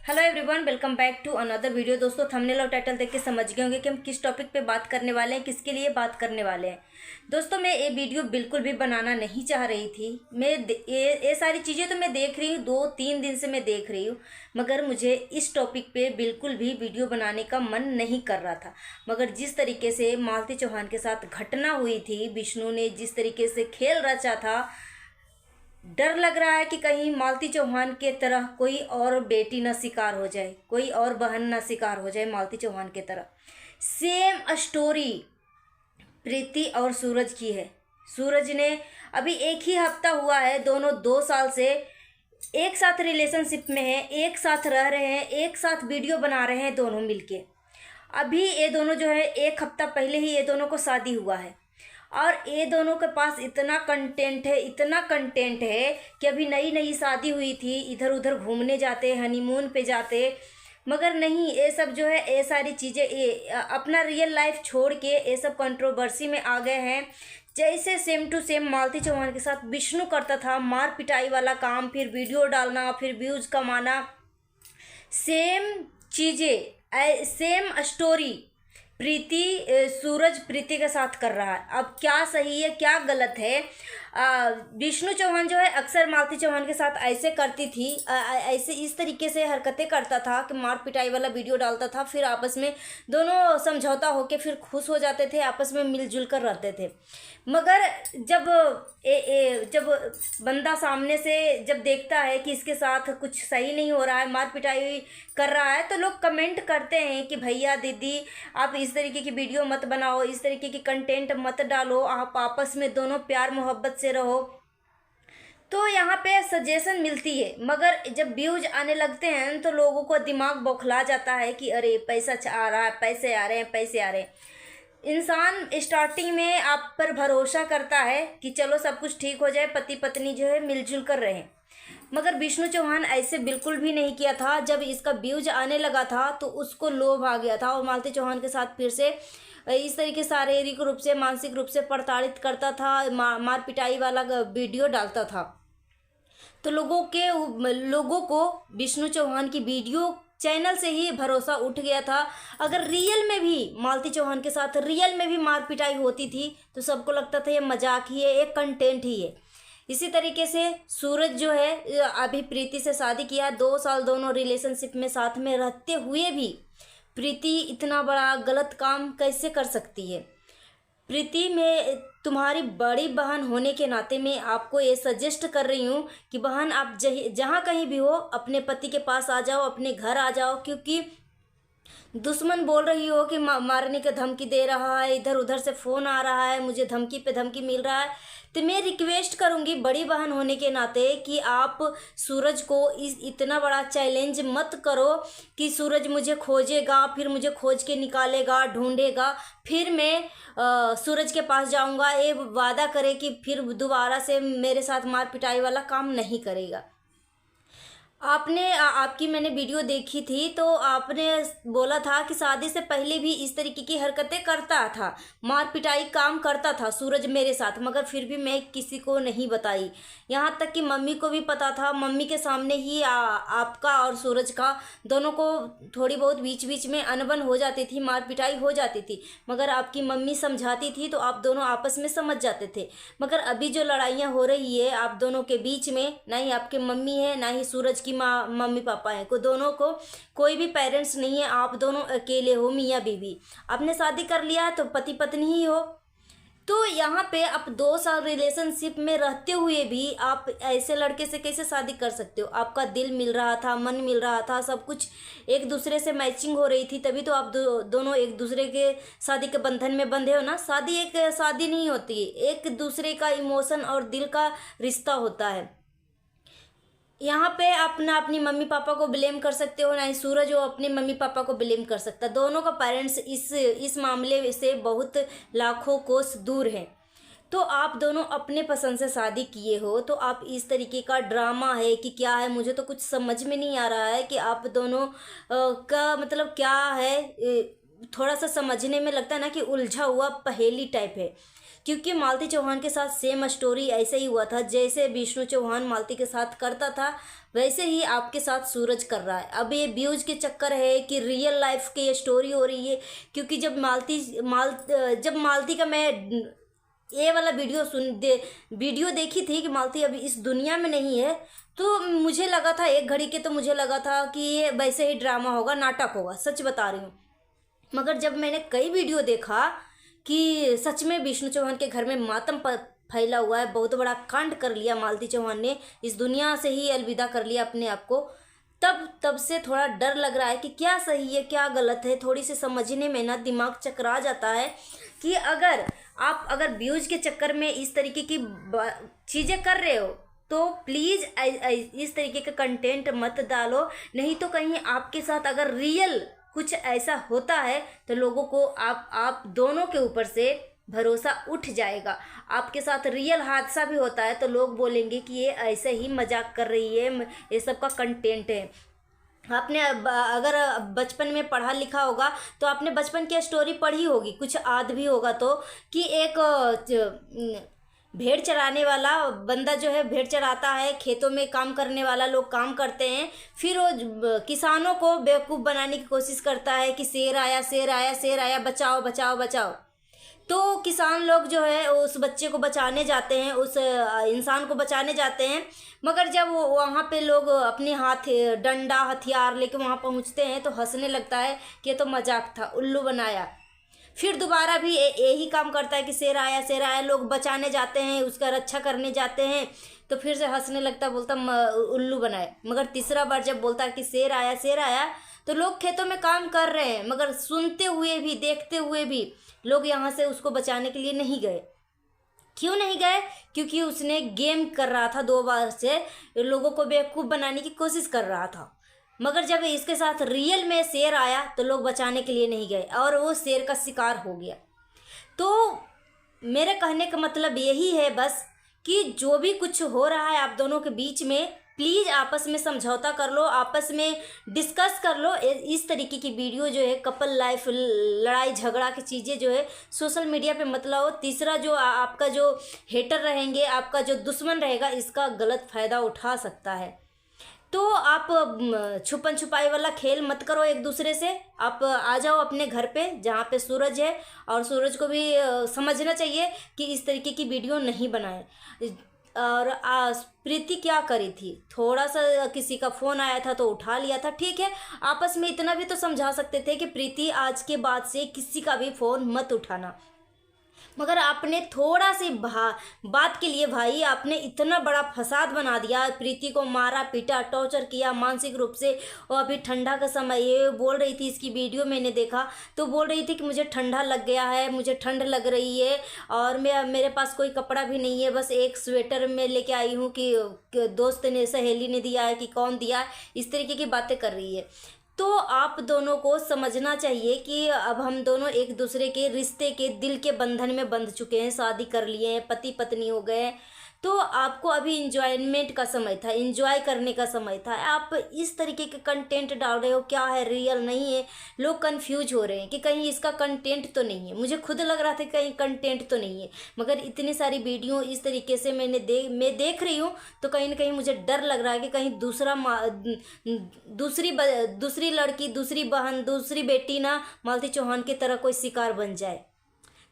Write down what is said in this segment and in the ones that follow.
Hello everyone, welcome back to another video. दोस्तों, thumbnail और title देख के समझ गए होंगे कि हम किस टॉपिक पे बात करने वाले हैं, किसके लिए बात करने वाले हैं। दोस्तों, मैं ये वीडियो बिल्कुल भी बनाना नहीं चाह रही थी। ये सारी चीज़ें तो मैं देख रही हूँ, 2-3 दिन से मैं देख रही हूँ, मगर मुझे इस टॉपिक पे बिल्कुल भी वीडियो बनाने का मन नहीं कर रहा था। मगर जिस तरीके से मालती चौहान के साथ घटना हुई थी, विष्णु ने जिस तरीके से खेल रचा था, डर लग रहा है कि कहीं मालती चौहान के तरह कोई और बेटी ना शिकार हो जाए, कोई और बहन ना शिकार हो जाए मालती चौहान के तरह। सेम स्टोरी प्रीति और सूरज की है। सूरज ने अभी एक ही हफ्ता हुआ है, दोनों 2 साल से एक साथ रिलेशनशिप में हैं, एक साथ रह रहे हैं, एक साथ वीडियो बना रहे हैं दोनों मिलके। अभी ये दोनों जो है, एक हफ्ता पहले ही ये दोनों को शादी हुआ है और ये दोनों के पास इतना कंटेंट है, इतना कंटेंट है कि अभी नई नई शादी हुई थी, इधर उधर घूमने जाते, हनीमून पे जाते, मगर नहीं, ये सब जो है, ये सारी चीज़ें, ये अपना रियल लाइफ छोड़ के ये सब कंट्रोवर्सी में आ गए हैं। जैसे same to same Malti Chauhan के साथ विष्णु करता था, मार पिटाई वाला काम, फिर वीडियो डालना, फिर व्यूज़ कमाना, सेम चीज़ें, सेम स्टोरी सूरज प्रीति के साथ कर रहा है। अब क्या सही है, क्या गलत है? विष्णु चौहान जो है अक्सर मालती चौहान के साथ ऐसे करती थी, ऐसे इस तरीके से हरकतें करता था कि मार पिटाई वाला वीडियो डालता था, फिर आपस में दोनों समझौता होके फिर खुश हो जाते थे, आपस में मिलजुल कर रहते थे। मगर जब बंदा सामने से जब देखता है कि इसके साथ कुछ सही नहीं हो रहा है, मार पिटाई कर रहा है, तो लोग कमेंट करते हैं कि भैया दीदी, आप इस तरीके की वीडियो मत बनाओ, इस तरीके की कंटेंट मत डालो, आप आपस में दोनों प्यार मोहब्बत से रहो। तो यहाँ पे सजेशन मिलती है, मगर जब व्यूज आने लगते हैं तो लोगों को दिमाग बौखला जाता है कि अरे पैसा आ रहा है, पैसे आ रहे हैं, पैसे आ रहे हैं। इंसान स्टार्टिंग में आप पर भरोसा करता है कि चलो सब कुछ ठीक हो जाए, पति पत्नी जो है मिलजुल कर रहे हैं, मगर विष्णु चौहान ऐसे बिल्कुल भी नहीं किया था। जब इसका व्यूज आने लगा था तो उसको लोभ आ गया था और मालती चौहान के साथ फिर से इस तरीके शारीरिक रूप से, मानसिक रूप से प्रताड़ित करता था, मार पिटाई वाला वीडियो डालता था। तो लोगों को विष्णु चौहान की वीडियो चैनल से ही भरोसा उठ गया था। अगर रियल में भी मालती चौहान के साथ रियल में भी मार पिटाई होती थी तो सबको लगता था ये मजाक ही है, एक कंटेंट ही है। इसी तरीके से सूरज जो है अभी प्रीति से शादी किया, 2 साल दोनों रिलेशनशिप में साथ में रहते हुए भी प्रीति इतना बड़ा गलत काम कैसे कर सकती है? प्रीति, में तुम्हारी बड़ी बहन होने के नाते मैं आपको ये सजेस्ट कर रही हूँ कि बहन, आप जहाँ कहीं भी हो अपने पति के पास आ जाओ, अपने घर आ जाओ, क्योंकि दुश्मन बोल रही हो कि मारने की धमकी दे रहा है, इधर उधर से फ़ोन आ रहा है, मुझे धमकी पे धमकी मिल रहा है। तो मैं रिक्वेस्ट करूंगी बड़ी बहन होने के नाते कि आप सूरज को इतना बड़ा चैलेंज मत करो कि सूरज मुझे खोजेगा, फिर मुझे खोज के निकालेगा, ढूंढेगा, फिर मैं सूरज के पास जाऊंगा, ये वादा करे कि फिर दोबारा से मेरे साथ मार पिटाई वाला काम नहीं करेगा। आपकी मैंने वीडियो देखी थी तो आपने बोला था कि शादी से पहले भी इस तरीके की हरकतें करता था, मार पिटाई काम करता था सूरज मेरे साथ, मगर फिर भी मैं किसी को नहीं बताई। यहाँ तक कि मम्मी को भी पता था, मम्मी के सामने ही आपका और सूरज का दोनों को थोड़ी बहुत बीच बीच में अनबन हो जाती थी, मार पिटाई हो जाती थी, मगर आपकी मम्मी समझाती थी तो आप दोनों आपस में समझ जाते थे। मगर अभी जो लड़ाइयाँ हो रही है आप दोनों के बीच में, ना ही आपके मम्मी है ना ही सूरज की मम्मी पापा है, को दोनों को कोई भी पेरेंट्स नहीं है, आप दोनों अकेले हो, मियाँ बीवी। आपने शादी कर लिया है तो पति पत्नी ही हो। तो यहाँ पे आप 2 साल रिलेशनशिप में रहते हुए भी आप ऐसे लड़के से कैसे शादी कर सकते हो? आपका दिल मिल रहा था, मन मिल रहा था, सब कुछ एक दूसरे से मैचिंग हो रही थी, तभी तो आप दोनों एक दूसरे के शादी के बंधन में बंधे हो ना। शादी एक शादी नहीं होती, एक दूसरे का इमोशन और दिल का रिश्ता होता है। यहाँ पे आप ना अपनी मम्मी पापा को ब्लेम कर सकते हो, ना ही सूरज वो अपने मम्मी पापा को ब्लेम कर सकता। दोनों का पेरेंट्स इस मामले से बहुत लाखों कोस दूर है। तो आप दोनों अपने पसंद से शादी किए हो, तो आप इस तरीके का ड्रामा है कि क्या है, मुझे तो कुछ समझ में नहीं आ रहा है कि आप दोनों का मतलब क्या है। थोड़ा सा समझने में लगता है ना कि उलझा हुआ पहेली टाइप है। क्योंकि मालती चौहान के साथ सेम स्टोरी ऐसे ही हुआ था। जैसे विष्णु चौहान मालती के साथ करता था वैसे ही आपके साथ सूरज कर रहा है। अब ये व्यूज के चक्कर है कि रियल लाइफ की ये स्टोरी हो रही है। क्योंकि जब मालती का मैं ये वाला वीडियो देखी थी कि मालती अभी इस दुनिया में नहीं है, तो मुझे लगा था एक घड़ी के, तो मुझे लगा था कि ये वैसे ही ड्रामा होगा, नाटक होगा। सच बता रही हूँ। मगर जब मैंने कई वीडियो देखा कि सच में विष्णु चौहान के घर में मातम फैला हुआ है, बहुत बड़ा कांड कर लिया मालती चौहान ने, इस दुनिया से ही अलविदा कर लिया अपने आप को, तब से थोड़ा डर लग रहा है कि क्या सही है क्या गलत है। थोड़ी सी समझने में ना दिमाग चकरा जाता है कि अगर व्यूज के चक्कर में इस तरीके की चीज़ें कर रहे हो तो प्लीज़ इस तरीके का कंटेंट मत डालो। नहीं तो कहीं आपके साथ अगर रियल कुछ ऐसा होता है तो लोगों को आप दोनों के ऊपर से भरोसा उठ जाएगा। आपके साथ रियल हादसा भी होता है तो लोग बोलेंगे कि ये ऐसे ही मजाक कर रही है, ये सब का कंटेंट है। आपने अगर बचपन में पढ़ा लिखा होगा तो आपने बचपन की स्टोरी पढ़ी होगी, कुछ याद भी होगा तो, कि एक भेड़ चराने वाला बंदा जो है भेड़ चराता है, खेतों में काम करने वाला लोग काम करते हैं, फिर वो किसानों को बेवकूफ़ बनाने की कोशिश करता है कि शेर आया शेर आया शेर आया, बचाओ बचाओ बचाओ। तो किसान लोग जो है उस बच्चे को बचाने जाते हैं, उस इंसान को बचाने जाते हैं। मगर जब वो वहाँ पे लोग अपने हाथ डंडा हथियार लेके वहाँ पहुँचते हैं तो हंसने लगता है कि ये तो मजाक था, उल्लू बनाया। फिर दोबारा भी यही काम करता है कि शेर आया, लोग बचाने जाते हैं, उसका रक्षा करने जाते हैं तो फिर से हंसने लगता, बोलता उल्लू बनाए। मगर तीसरा बार जब बोलता है कि शेर आया तो लोग खेतों में काम कर रहे हैं मगर सुनते हुए भी देखते हुए भी लोग यहाँ से उसको बचाने के लिए नहीं गए। क्यों नहीं गए? क्योंकि उसने गेम कर रहा था, 2 बार से लोगों को बेवकूफ़ बनाने की कोशिश कर रहा था। मगर जब इसके साथ रियल में शेर आया तो लोग बचाने के लिए नहीं गए और वो शेर का शिकार हो गया। तो मेरे कहने का मतलब यही है बस कि जो भी कुछ हो रहा है आप दोनों के बीच में, प्लीज़ आपस में समझौता कर लो, आपस में डिस्कस कर लो। इस तरीके की वीडियो जो है कपल लाइफ लड़ाई झगड़ा की चीज़ें जो है सोशल मीडिया पे मत लाओ। तीसरा जो आपका जो हेटर रहेंगे, आपका जो दुश्मन रहेगा, इसका गलत फ़ायदा उठा सकता है। तो आप छुपन छुपाई वाला खेल मत करो एक दूसरे से। आप आ जाओ अपने घर पे जहाँ पे सूरज है, और सूरज को भी समझना चाहिए कि इस तरीके की वीडियो नहीं बनाए। और प्रीति क्या करी थी, थोड़ा सा किसी का फ़ोन आया था तो उठा लिया था, ठीक है। आपस में इतना भी तो समझा सकते थे कि प्रीति आज के बाद से किसी का भी फ़ोन मत उठाना। मगर आपने थोड़ा सी बात के लिए भाई आपने इतना बड़ा फसाद बना दिया, प्रीति को मारा पीटा टॉर्चर किया मानसिक रूप से। और अभी ठंडा का समय, ये बोल रही थी, इसकी वीडियो मैंने देखा तो बोल रही थी कि मुझे ठंडा लग गया है, मुझे ठंड लग रही है और मेरे पास कोई कपड़ा भी नहीं है, बस एक स्वेटर में लेके आई हूँ कि दोस्त ने सहेली ने दिया है कि कौन दिया है, इस तरीके की बातें कर रही है। तो आप दोनों को समझना चाहिए कि अब हम दोनों एक दूसरे के रिश्ते के दिल के बंधन में बंध चुके हैं, शादी कर लिए हैं, पति पत्नी हो गए। तो आपको अभी इंजॉयमेंट का समय था, इंजॉय करने का समय था। आप इस तरीके के कंटेंट डाल रहे हो, क्या है रियल नहीं है। लोग कंफ्यूज हो रहे हैं कि कहीं इसका कंटेंट तो नहीं है। मुझे खुद लग रहा था कहीं कंटेंट तो नहीं है, मगर इतनी सारी वीडियो इस तरीके से मैं देख रही हूँ तो कहीं ना कहीं मुझे डर लग रहा है कि कहीं दूसरी लड़की, दूसरी बहन, दूसरी बेटी ना मालती चौहान की तरह कोई शिकार बन जाए।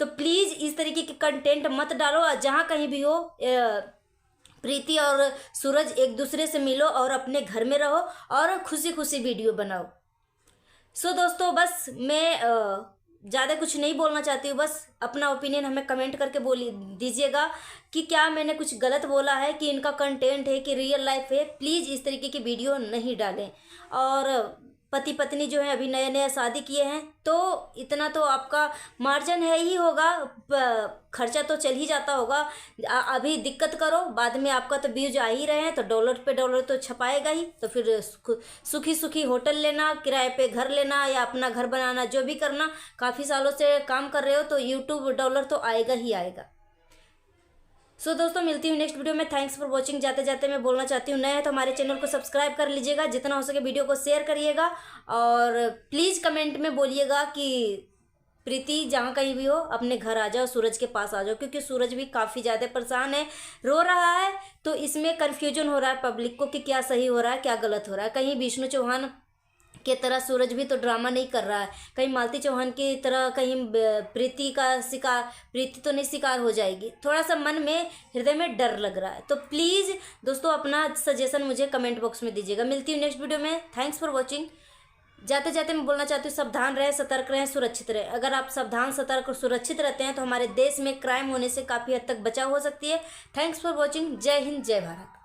तो प्लीज़ इस तरीके के कंटेंट मत डालो। जहाँ कहीं भी हो प्रीति और सूरज एक दूसरे से मिलो और अपने घर में रहो और खुशी खुशी वीडियो बनाओ। सो दोस्तों, बस मैं ज़्यादा कुछ नहीं बोलना चाहती हूँ। बस अपना ओपिनियन हमें कमेंट करके दीजिएगा कि क्या मैंने कुछ गलत बोला है, कि इनका कंटेंट है कि रियल लाइफ है। प्लीज़ इस तरीके की वीडियो नहीं डालें। और पति पत्नी जो है अभी नया नया शादी किए हैं तो इतना तो आपका मार्जिन है ही होगा, खर्चा तो चल ही जाता होगा। अभी दिक्कत करो, बाद में आपका तो व्यूज आ ही रहे हैं तो डॉलर पे डॉलर तो छपाएगा ही। तो फिर सुखी सुखी होटल लेना, किराए पे घर लेना या अपना घर बनाना, जो भी करना, काफ़ी सालों से काम कर रहे हो तो यूट्यूब डॉलर तो आएगा ही आएगा। सो दोस्तों, मिलती हूँ नेक्स्ट वीडियो में। Thanks for watching. जाते जाते मैं बोलना चाहती हूँ, नए हैं तो हमारे चैनल को सब्सक्राइब कर लीजिएगा, जितना हो सके वीडियो को शेयर करिएगा और प्लीज़ कमेंट में बोलिएगा कि प्रीति जहाँ कहीं भी हो अपने घर आ जाओ, सूरज के पास आ जाओ, क्योंकि सूरज भी काफ़ी ज़्यादा परेशान है, रो रहा है। तो इसमें कन्फ्यूजन हो रहा है पब्लिक को कि क्या सही हो रहा है क्या गलत हो रहा है। कहीं विष्णु चौहान के तरह सूरज भी तो ड्रामा नहीं कर रहा है, कहीं मालती चौहान की तरह कहीं प्रीति तो नहीं शिकार हो जाएगी। थोड़ा सा मन में हृदय में डर लग रहा है। तो प्लीज़ दोस्तों अपना सजेशन मुझे कमेंट बॉक्स में दीजिएगा। मिलती हूँ नेक्स्ट वीडियो में। Thanks for watching. जाते जाते मैं बोलना चाहती हूँ, सावधान रहें, सतर्क रहें, सुरक्षित रहें। अगर आप सावधान, सतर्क और सुरक्षित रहते हैं तो हमारे देश में क्राइम होने से काफ़ी हद तक बचाव हो सकती है। Thanks for watching. जय हिंद, जय भारत।